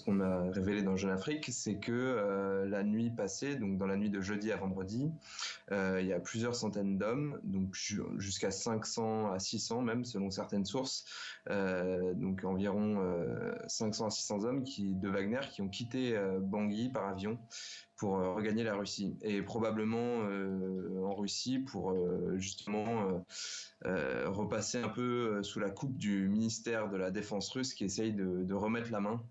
qu'on m'a révélé dans Jeune Afrique, c'est que la nuit passée, donc dans la nuit de jeudi à vendredi, il y a plusieurs centaines d'hommes, donc jusqu'à 500 à 600 même selon certaines sources, donc environ 500 à 600 hommes de Wagner qui ont quitté Bangui par avion pour regagner la Russie et probablement en Russie pour justement repasser un peu sous la coupe du ministère de la Défense russe qui essaye de remettre la main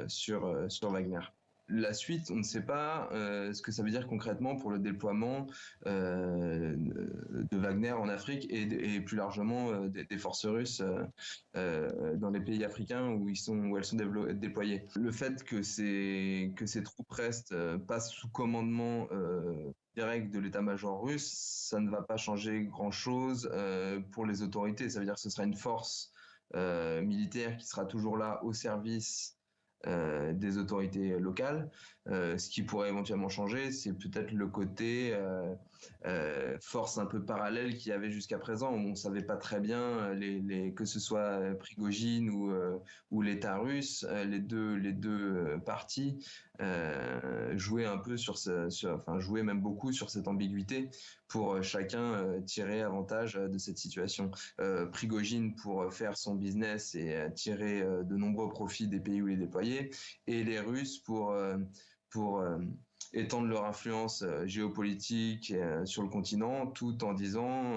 sur Wagner. La suite, on ne sait pas ce que ça veut dire concrètement pour le déploiement de Wagner en Afrique et plus largement des forces russes dans les pays africains où elles sont déployées. Le fait que ces troupes passent sous commandement direct de l'état-major russe, ça ne va pas changer grand-chose pour les autorités. Ça veut dire que ce sera une force militaire qui sera toujours là au service des autorités locales. Ce qui pourrait éventuellement changer, c'est peut-être le côté force un peu parallèle qu'il y avait jusqu'à présent, où on ne savait pas très bien, que ce soit Prigojine ou l'État russe, les deux parties jouaient un peu jouaient même beaucoup sur cette ambiguïté pour chacun tirer avantage de cette situation. Prigojine pour faire son business et tirer de nombreux profits des pays où il est déployé, et les Russes pour étendre leur influence géopolitique sur le continent, tout en disant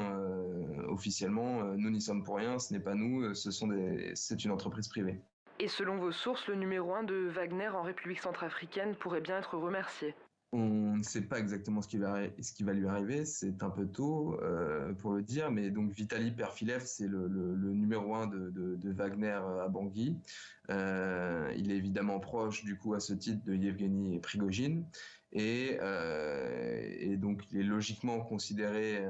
officiellement nous n'y sommes pour rien, ce n'est pas nous, c'est une entreprise privée. Et selon vos sources, le numéro 1 de Wagner en République centrafricaine pourrait bien être remercié. On ne sait pas exactement ce qui va lui arriver, c'est un peu tôt pour le dire, mais donc Vitali Perfilev, c'est le numéro 1 de Wagner à Bangui. Il est évidemment proche du coup à ce titre de Yevgeny Prigojine et donc il est logiquement considéré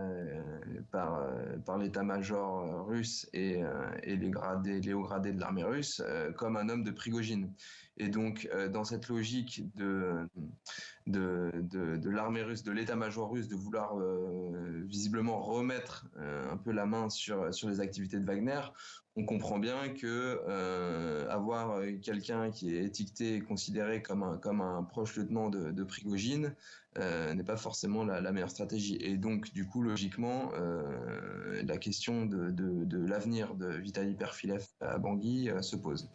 par l'état-major russe et les hauts gradés de l'armée russe comme un homme de Prigojine. Et donc dans cette logique de l'armée russe, de l'état-major russe, de vouloir visiblement remettre un peu la main sur les activités de Wagner, on comprend bien que avoir quelqu'un qui est étiqueté et considéré comme un proche lieutenant de Prigojine n'est pas forcément la meilleure stratégie. Et donc, du coup, logiquement, la question de l'avenir de Vitali Perfilev à Bangui se pose.